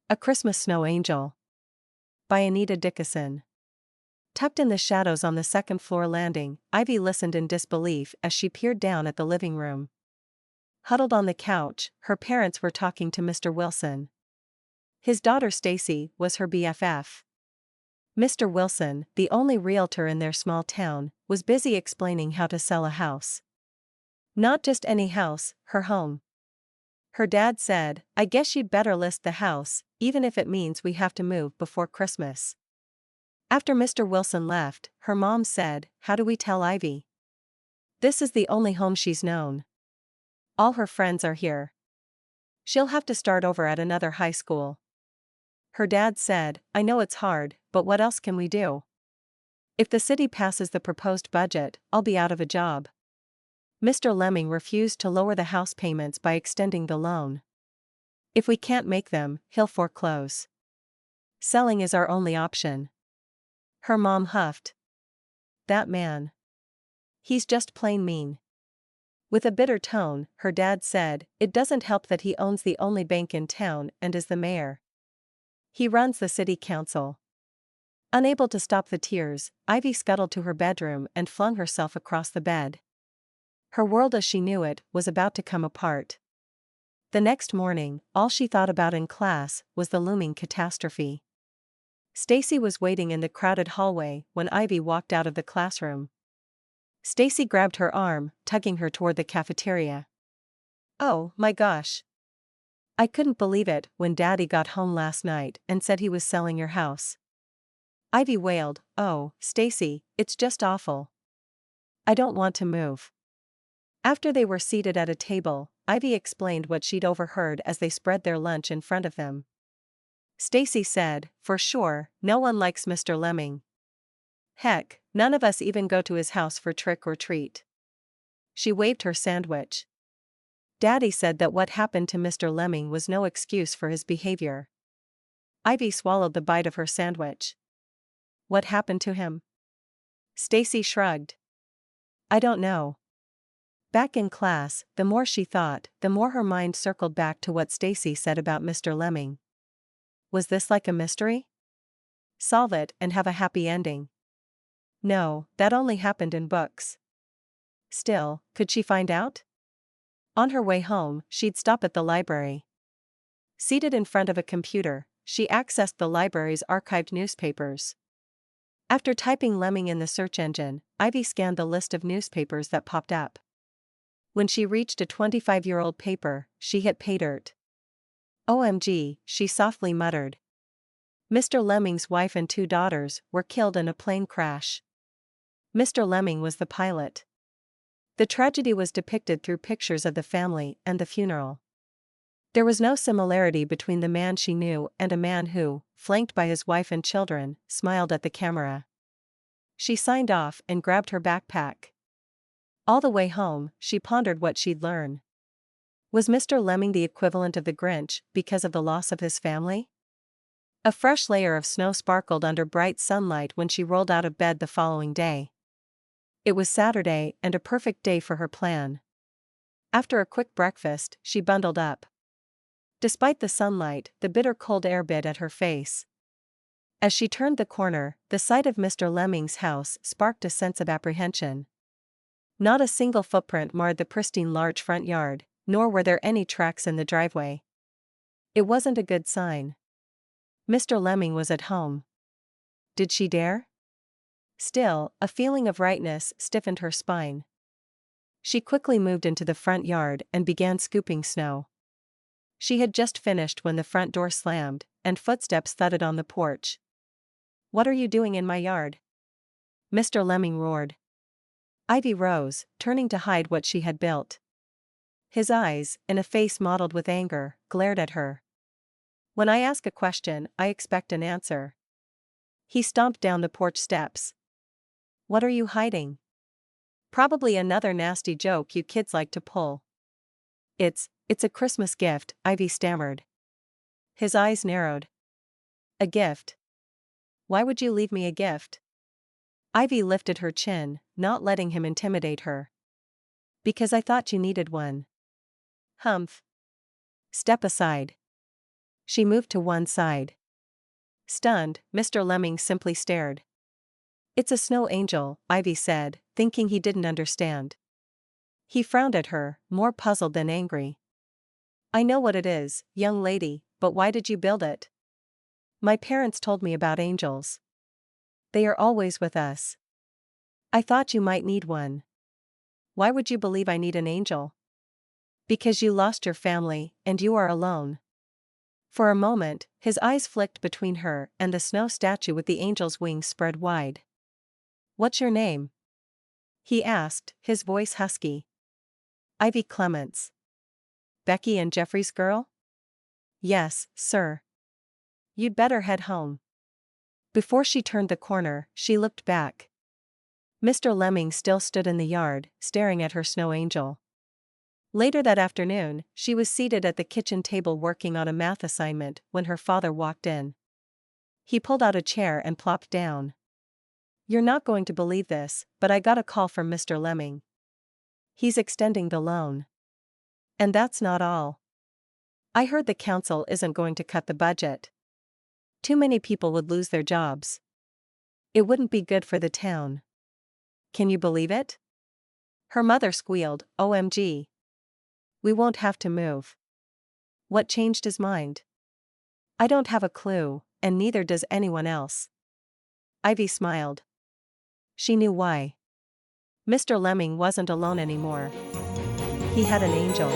A Christmas Snow Angel. By Anita Dickason. Tucked in the shadows on the second-floor landing, Ivy listened in disbelief as she peered down at the living room. Huddled on the couch, her parents were talking to Mr. Wilson. His daughter Stacy was her BFF. Mr. Wilson, the only realtor in their small town, was busy explaining how to sell a house. Not just any house, her home. Her dad said, "I guess you'd better list the house, even if it means we have to move before Christmas." After Mr. Wilson left, her mom said, "How do we tell Ivy? This is the only home she's known. All her friends are here. She'll have to start over at another high school." Her dad said, "I know it's hard, but what else can we do? If the city passes the proposed budget, I'll be out of a job." Mr. Lemming refused to lower the house payments by extending the loan. "If we can't make them, he'll foreclose. Selling is our only option." Her mom huffed. "That man. He's just plain mean." With a bitter tone, her dad said, "It doesn't help that he owns the only bank in town and is the mayor. He runs the city council." Unable to stop the tears, Ivy scuttled to her bedroom and flung herself across the bed. Her world as she knew it was about to come apart. The next morning, all she thought about in class was the looming catastrophe. Stacy was waiting in the crowded hallway when Ivy walked out of the classroom. Stacy grabbed her arm, tugging her toward the cafeteria. "Oh, my gosh. I couldn't believe it when Daddy got home last night and said he was selling your house." Ivy wailed, "Oh, Stacy, it's just awful. I don't want to move." After they were seated at a table, Ivy explained what she'd overheard as they spread their lunch in front of them. Stacy said, "For sure, no one likes Mr. Lemming. Heck, none of us even go to his house for trick or treat." She waved her sandwich. "Daddy said that what happened to Mr. Lemming was no excuse for his behavior." Ivy swallowed the bite of her sandwich. "What happened to him?" Stacy shrugged. "I don't know." Back in class, the more she thought, the more her mind circled back to what Stacy said about Mr. Lemming. Was this like a mystery? Solve it and have a happy ending. No, that only happened in books. Still, could she find out? On her way home, she'd stop at the library. Seated in front of a computer, she accessed the library's archived newspapers. After typing Lemming in the search engine, Ivy scanned the list of newspapers that popped up. When she reached a 25-year-old paper, she hit pay dirt. "OMG," she softly muttered. Mr. Lemming's wife and 2 daughters were killed in a plane crash. Mr. Lemming was the pilot. The tragedy was depicted through pictures of the family and the funeral. There was no similarity between the man she knew and a man who, flanked by his wife and children, smiled at the camera. She signed off and grabbed her backpack. All the way home, she pondered what she'd learn. Was Mr. Lemming the equivalent of the Grinch because of the loss of his family? A fresh layer of snow sparkled under bright sunlight when she rolled out of bed the following day. It was Saturday and a perfect day for her plan. After a quick breakfast, she bundled up. Despite the sunlight, the bitter cold air bit at her face. As she turned the corner, the sight of Mr. Lemming's house sparked a sense of apprehension. Not a single footprint marred the pristine large front yard, nor were there any tracks in the driveway. It wasn't a good sign. Mr. Lemming was at home. Did she dare? Still, a feeling of rightness stiffened her spine. She quickly moved into the front yard and began scooping snow. She had just finished when the front door slammed, and footsteps thudded on the porch. "What are you doing in my yard?" Mr. Lemming roared. Ivy rose, turning to hide what she had built. His eyes, in a face mottled with anger, glared at her. "When I ask a question, I expect an answer." He stomped down the porch steps. "What are you hiding?" "Probably another nasty joke you kids like to pull." It's a Christmas gift," Ivy stammered. His eyes narrowed. "A gift? Why would you leave me a gift?" Ivy lifted her chin, not letting him intimidate her. "Because I thought you needed one." "Humph. Step aside." She moved to one side. Stunned, Mr. Lemming simply stared. "It's a snow angel," Ivy said, thinking he didn't understand. He frowned at her, more puzzled than angry. "I know what it is, young lady, but why did you build it?" "My parents told me about angels. They are always with us. I thought you might need one." "Why would you believe I need an angel?" "Because you lost your family, and you are alone." For a moment, his eyes flicked between her and the snow statue with the angel's wings spread wide. "What's your name?" he asked, his voice husky. "Ivy Clements." "Becky and Jeffrey's girl?" "Yes, sir." "You'd better head home." Before she turned the corner, she looked back. Mr. Lemming still stood in the yard, staring at her snow angel. Later that afternoon, she was seated at the kitchen table working on a math assignment when her father walked in. He pulled out a chair and plopped down. "You're not going to believe this, but I got a call from Mr. Lemming. He's extending the loan. And that's not all. I heard the council isn't going to cut the budget. Too many people would lose their jobs. It wouldn't be good for the town." "Can you believe it?" Her mother squealed, "OMG. We won't have to move." "What changed his mind?" "I don't have a clue, and neither does anyone else." Ivy smiled. She knew why. Mr. Lemming wasn't alone anymore. He had an angel.